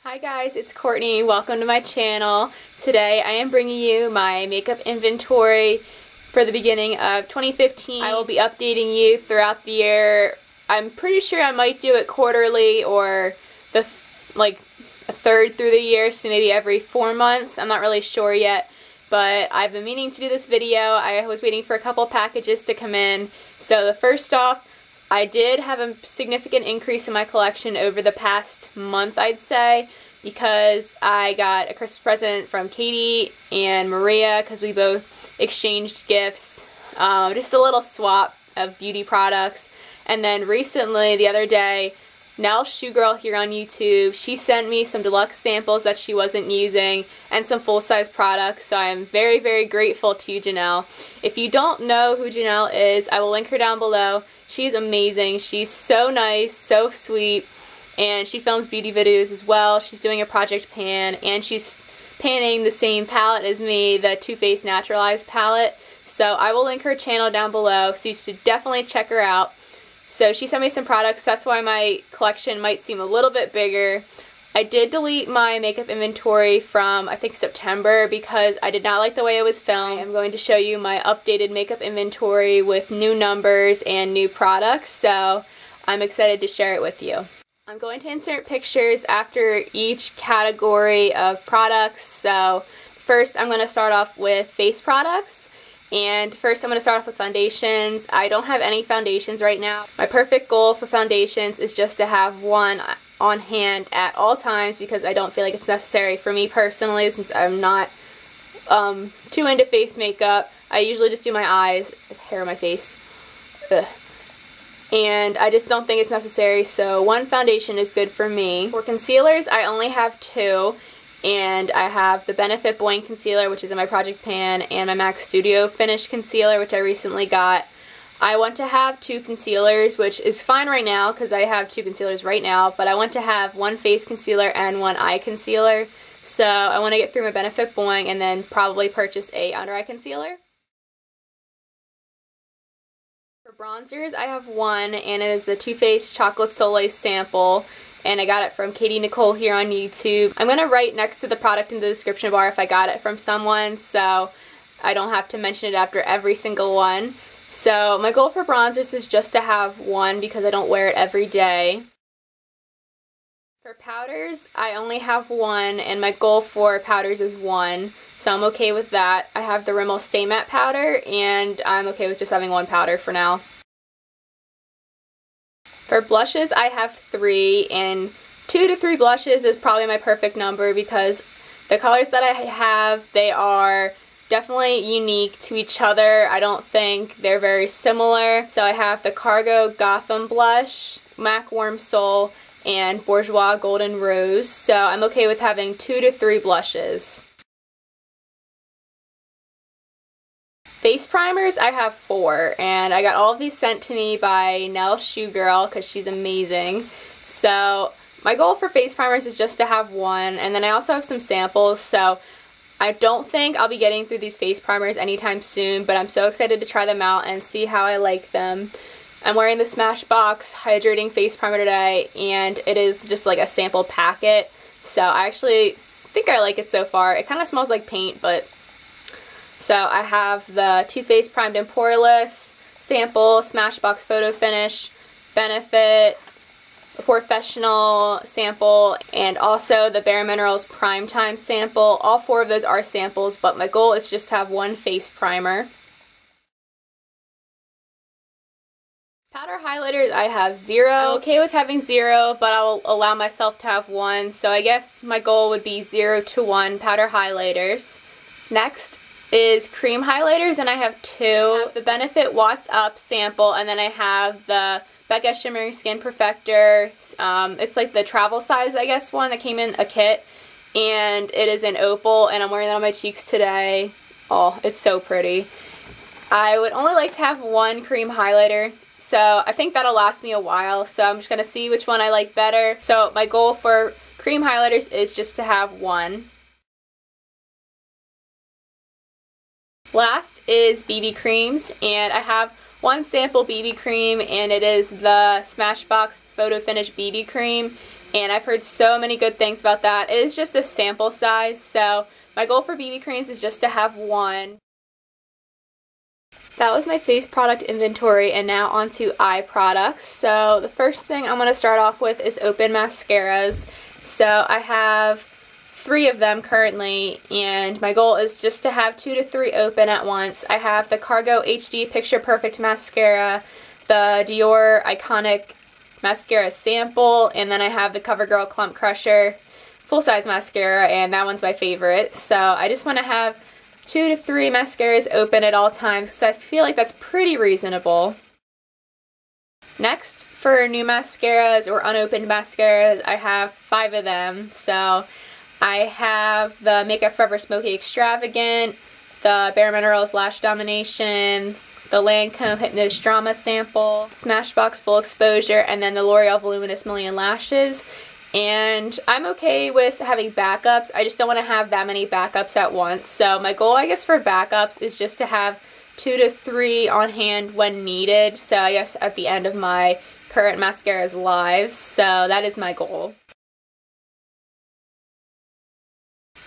Hi guys, it's Courtney. Welcome to my channel. Today I am bringing you my makeup inventory for the beginning of 2015. I will be updating you throughout the year. I'm pretty sure I might do it quarterly or like a third through the year, so maybe every 4 months. I'm not really sure yet, but I've been meaning to do this video. I was waiting for a couple packages to come in. So the first off, I did have a significant increase in my collection over the past month, I'd say, because I got a Christmas present from Katie and Maria because we both exchanged gifts. Just a little swap of beauty products. And then recently, the other day, NelleShoeGirl here on YouTube, she sent me some deluxe samples that she wasn't using and some full-size products, so I'm very, very grateful to you, Janelle. If you don't know who Janelle is, I will link her down below. She's amazing. She's so nice, so sweet, and she films beauty videos as well. She's doing a project pan, and she's panning the same palette as me, the Too Faced Naturalized palette. So I will link her channel down below, so you should definitely check her out. So she sent me some products. That's why my collection might seem a little bit bigger. I did delete my makeup inventory from, I think, September because I did not like the way it was filmed. I'm going to show you my updated makeup inventory with new numbers and new products, so I'm excited to share it with you. I'm going to insert pictures after each category of products. So first I'm going to start off with face products. And first I'm going to start off with foundations. I don't have any foundations right now. My perfect goal for foundations is just to have one on hand at all times because I don't feel like it's necessary for me personally since I'm not too into face makeup. I usually just do my eyes, hair on my face. Ugh. And I just don't think it's necessary, so one foundation is good for me. For concealers, I only have two. And I have the Benefit Boing Concealer, which is in my project pan, and my MAC Studio Finish Concealer, which I recently got. I want to have two concealers, which is fine right now because I have two concealers right now, but I want to have one face concealer and one eye concealer. So I want to get through my Benefit Boing and then probably purchase a under eye concealer. For bronzers, I have one, and it is the Too Faced Chocolate Soleil sample. And I got it from Katie Nichole here on YouTube. I'm going to write next to the product in the description bar if I got it from someone, so I don't have to mention it after every single one. So my goal for bronzers is just to have one because I don't wear it every day. For powders, I only have one, and my goal for powders is one, so I'm okay with that. I have the Rimmel Stay Matte powder, and I'm okay with just having one powder for now. For blushes, I have 3, and 2 to 3 blushes is probably my perfect number because the colors that I have, they are definitely unique to each other. I don't think they're very similar. So I have the Cargo Gotham Blush, MAC Warm Soul, and Bourjois Golden Rose. So I'm okay with having 2 to 3 blushes. Face primers, I have 4, and I got all of these sent to me by NelleShoeGirl because she's amazing. So my goal for face primers is just to have one, and then I also have some samples, so I don't think I'll be getting through these face primers anytime soon, but I'm so excited to try them out and see how I like them. I'm wearing the Smashbox Hydrating Face Primer today, and it is just like a sample packet, so I actually think I like it so far. It kind of smells like paint, but... So I have the Too Faced Primed and Poreless sample, Smashbox Photo Finish, Benefit, Professional sample, and also the Bare Minerals Prime Time sample. All 4 of those are samples, but my goal is just to have one face primer. Powder highlighters, I have 0. I'm okay with having 0, but I will allow myself to have 1. So I guess my goal would be 0 to 1 powder highlighters. Next is cream highlighters, and I have 2. I have the Benefit Watts Up sample, and then I have the Becca Shimmering Skin Perfector. It's like the travel size, I guess, one that came in a kit, and it is in opal, and I'm wearing that on my cheeks today. Oh, it's so pretty. I would only like to have 1 cream highlighter, so I think that'll last me a while, so I'm just going to see which one I like better. So my goal for cream highlighters is just to have 1. Last is BB creams, and I have one sample BB cream, and it is the Smashbox Photo Finish BB cream, and I've heard so many good things about that. It is just a sample size, so my goal for BB creams is just to have one. That was my face product inventory, and now onto eye products. So the first thing I'm going to start off with is Unopened Mascaras. So I have 3 of them currently, and my goal is just to have 2 to 3 open at once. I have the Cargo HD Picture Perfect Mascara, the Dior Iconic Mascara Sample, and then I have the CoverGirl Clump Crusher full-size mascara, and that one's my favorite. So I just want to have 2 to 3 mascaras open at all times, so I feel like that's pretty reasonable. Next, for new mascaras or unopened mascaras, I have 5 of them. So I have the Makeup Forever Smoky Extravagant, the Bare Minerals Lash Domination, the Lancome Hypnose Drama Sample, Smashbox Full Exposure, and then the L'Oreal Voluminous Million Lashes. And I'm okay with having backups. I just don't want to have that many backups at once. So my goal, I guess, for backups is just to have 2 to 3 on hand when needed. So I guess at the end of my current mascara's lives. So that is my goal.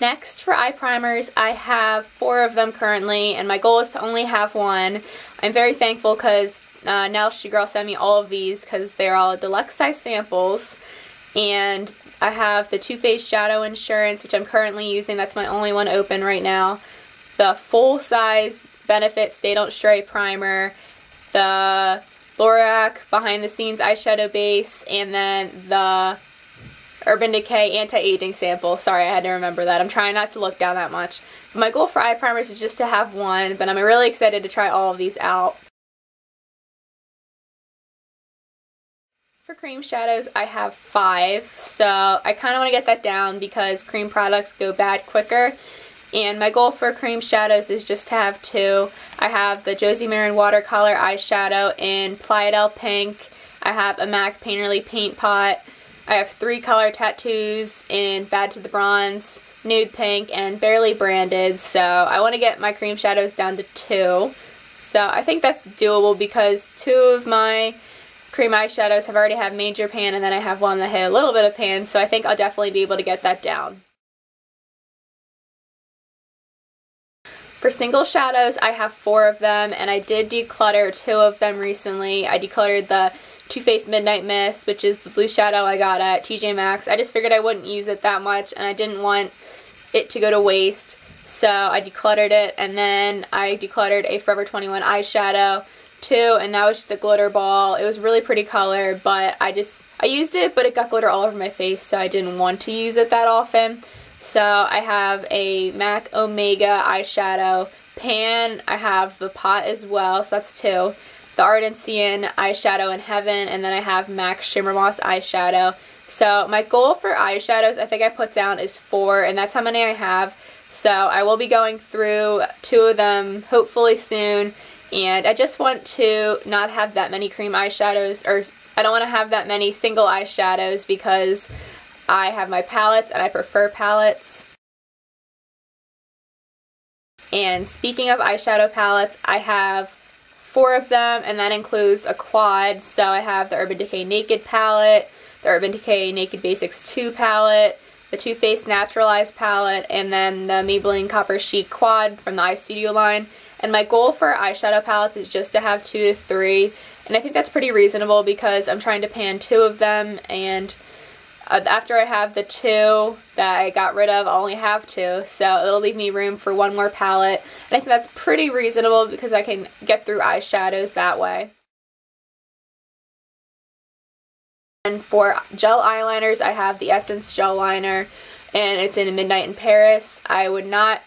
Next, for eye primers, I have 4 of them currently, and my goal is to only have one. I'm very thankful because NelleShoeGirl sent me all of these because they're all deluxe size samples. And I have the Too Faced Shadow Insurance, which I'm currently using. That's my only one open right now. The full-size Benefit Stay Don't Stray Primer, the Lorac Behind the Scenes Eyeshadow Base, and then the Urban Decay Anti-Aging Sample. Sorry, I had to remember that. I'm trying not to look down that much. My goal for eye primers is just to have one, but I'm really excited to try all of these out. For cream shadows, I have 5, so I kind of want to get that down because cream products go bad quicker. And my goal for cream shadows is just to have 2. I have the Josie Marin Watercolor Eyeshadow in Playa Pink. I have a MAC Painterly Paint Pot. I have 3 color tattoos in Bad to the Bronze, Nude Pink, and Barely Branded. So I want to get my cream shadows down to 2. So I think that's doable because 2 of my cream eyeshadows have already had major pan, and then I have one that had a little bit of pan, so I think I'll definitely be able to get that down. For single shadows, I have 4 of them, and I did declutter 2 of them recently. I decluttered the Too Faced Midnight Mist, which is the blue shadow I got at TJ Maxx. I just figured I wouldn't use it that much, and I didn't want it to go to waste, so I decluttered it. And then I decluttered a Forever 21 eyeshadow too, and that was just a glitter ball. It was really pretty color, but I used it, but it got glitter all over my face, so I didn't want to use it that often. So I have a MAC Omega eyeshadow pan. I have the pot as well, so that's 2. The Ardensian eyeshadow in Heaven, and then I have MAC Shimmer Moss eyeshadow. So my goal for eyeshadows, I think I put down, is 4, and that's how many I have. So I will be going through 2 of them hopefully soon. And I just want to not have that many cream eyeshadows, or I don't want to have that many single eyeshadows because I have my palettes and I prefer palettes. And speaking of eyeshadow palettes, I have 4 of them, and that includes a quad. So I have the Urban Decay Naked palette, the Urban Decay Naked Basics 2 palette, the Too Faced Naturalized palette, and then the Maybelline Copper Chic quad from the Eye Studio line. And my goal for eyeshadow palettes is just to have 2 to 3, and I think that's pretty reasonable because I'm trying to pan 2 of them, and after I have the 2 that I got rid of, I'll only have 2, so it'll leave me room for 1 more palette, and I think that's pretty reasonable because I can get through eyeshadows that way. And for gel eyeliners, I have the Essence Gel Liner, and it's in Midnight in Paris. I would not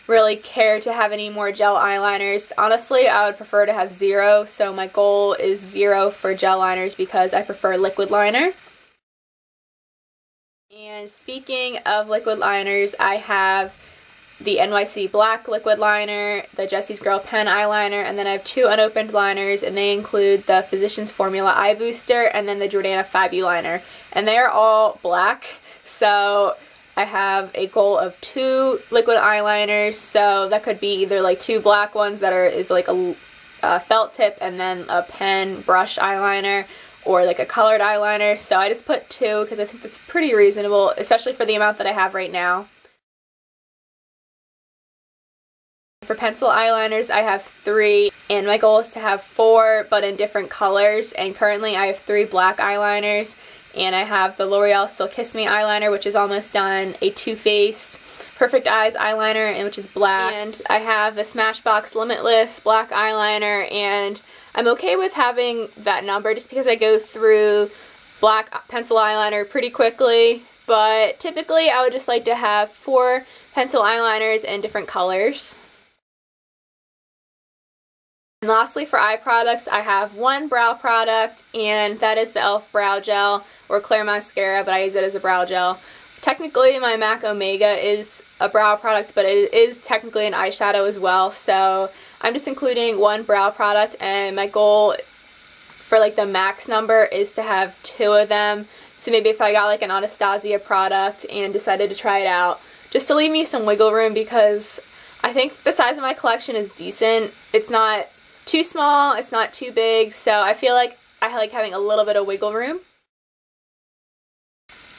really care to have any more gel eyeliners. Honestly, I would prefer to have 0, so my goal is 0 for gel liners because I prefer liquid liner. And speaking of liquid liners, I have the NYC Black liquid liner, the Jessie's Girl pen eyeliner, and then I have 2 unopened liners, and they include the Physicians Formula Eye Booster and then the Jordana Fabu liner. And they are all black, so I have a goal of 2 liquid eyeliners, so that could be either like 2 black ones that is like a felt tip and then a pen brush eyeliner, or like a colored eyeliner, so I just put 2 because I think that's pretty reasonable, especially for the amount that I have right now. For pencil eyeliners, I have 3, and my goal is to have 4, but in different colors, and currently I have 3 black eyeliners, and I have the L'Oreal Still Kiss Me eyeliner, which is almost done, a Too Faced Perfect Eyes eyeliner, and which is black, and I have the Smashbox Limitless black eyeliner, and I'm okay with having that number just because I go through black pencil eyeliner pretty quickly, but typically I would just like to have 4 pencil eyeliners in different colors. And lastly, for eye products, I have 1 brow product, and that is the e.l.f. Brow Gel, or Clear Mascara, but I use it as a brow gel. Technically, my MAC Omega is a brow product, but it is technically an eyeshadow as well, so I'm just including 1 brow product, and my goal for like the max number is to have 2 of them. So maybe if I got like an Anastasia product and decided to try it out, just to leave me some wiggle room, because I think the size of my collection is decent. It's not too small, it's not too big, so I feel like I like having a little bit of wiggle room.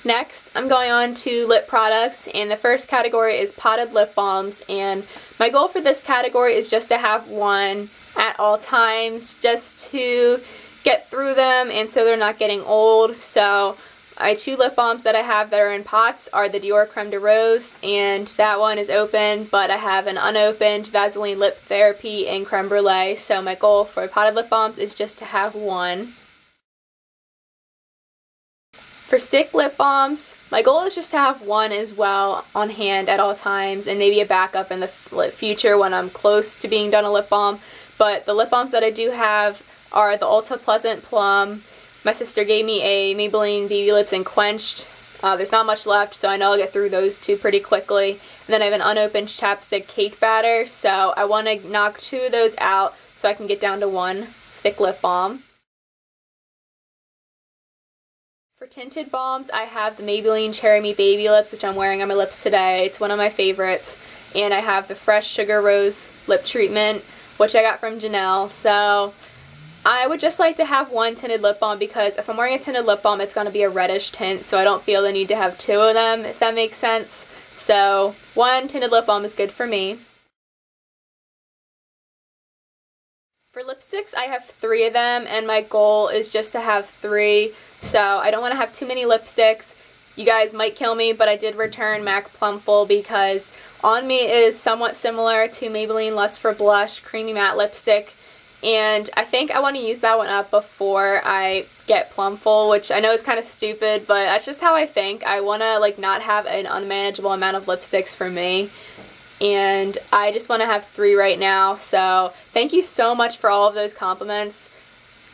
Next, I'm going on to lip products, and the first category is potted lip balms, and my goal for this category is just to have 1 at all times, just to get through them and so they're not getting old. So my 2 lip balms that I have that are in pots are the Dior Creme de Rose, and that one is open, but I have an unopened Vaseline Lip Therapy in Creme Brulee, so my goal for potted lip balms is just to have 1. For stick lip balms, my goal is just to have 1 as well on hand at all times, and maybe a backup in the future when I'm close to being done a lip balm. But the lip balms that I do have are the Ulta Pleasant Plum. My sister gave me a Maybelline Baby Lips in Quenched. There's not much left, so I know I'll get through those 2 pretty quickly. And then I have an unopened chapstick cake batter, so I want to knock 2 of those out so I can get down to 1 stick lip balm. For tinted balms, I have the Maybelline Cherry Me Baby Lips, which I'm wearing on my lips today. It's one of my favorites. And I have the Fresh Sugar Rose Lip Treatment, which I got from Janelle. So I would just like to have 1 tinted lip balm, because if I'm wearing a tinted lip balm, it's going to be a reddish tint, so I don't feel the need to have 2 of them, if that makes sense. So 1 tinted lip balm is good for me. For lipsticks, I have 3 of them, and my goal is just to have 3, so I don't want to have too many lipsticks. You guys might kill me, but I did return MAC Plumful because On Me is somewhat similar to Maybelline Lust for Blush Creamy Matte Lipstick, and I think I want to use that one up before I get Plumful, which I know is kind of stupid, but that's just how I think. I want to like not have an unmanageable amount of lipsticks for me, and I just want to have 3 right now. So thank you so much for all of those compliments.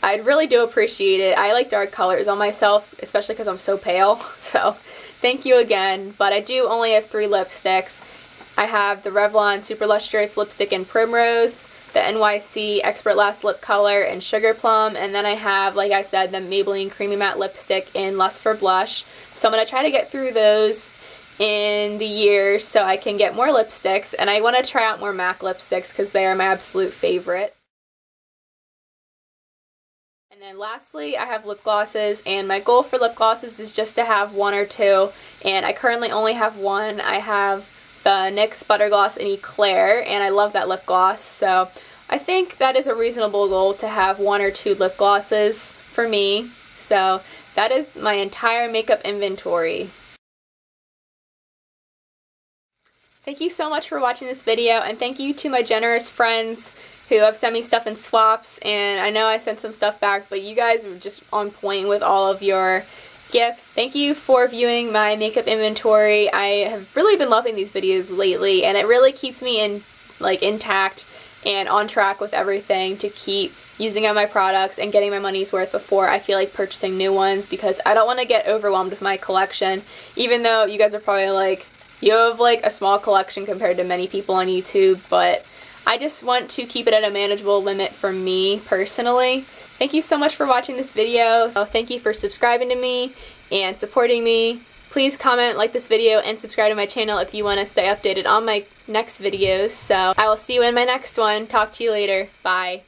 I really do appreciate it. I like dark colors on myself, especially because I'm so pale, so thank you again. But I do only have 3 lipsticks. I have the Revlon Super Lustrous Lipstick in Primrose, the NYC Expert Last Lip Color in Sugar Plum, and then I have, like I said, the Maybelline Creamy Matte Lipstick in Lust for Blush. So I'm going to try to get through those in the year so I can get more lipsticks, and I want to try out more MAC lipsticks because they are my absolute favorite. And then lastly, I have lip glosses, and my goal for lip glosses is just to have 1 or 2, and I currently only have 1. I have the NYX Butter Gloss in Eclair, and I love that lip gloss, so I think that is a reasonable goal to have 1 or 2 lip glosses for me. So that is my entire makeup inventory. Thank you so much for watching this video, and thank you to my generous friends who have sent me stuff in swaps, and I know I sent some stuff back, but you guys were just on point with all of your gifts. Thank you for viewing my makeup inventory. I have really been loving these videos lately, and it really keeps me intact and on track with everything to keep using up my products and getting my money's worth before I feel like purchasing new ones, because I don't want to get overwhelmed with my collection, even though you guys are probably like, you have like a small collection compared to many people on YouTube, but I just want to keep it at a manageable limit for me personally. Thank you so much for watching this video. Thank you for subscribing to me and supporting me. Please comment, like this video, and subscribe to my channel if you want to stay updated on my next videos. So I will see you in my next one. Talk to you later. Bye.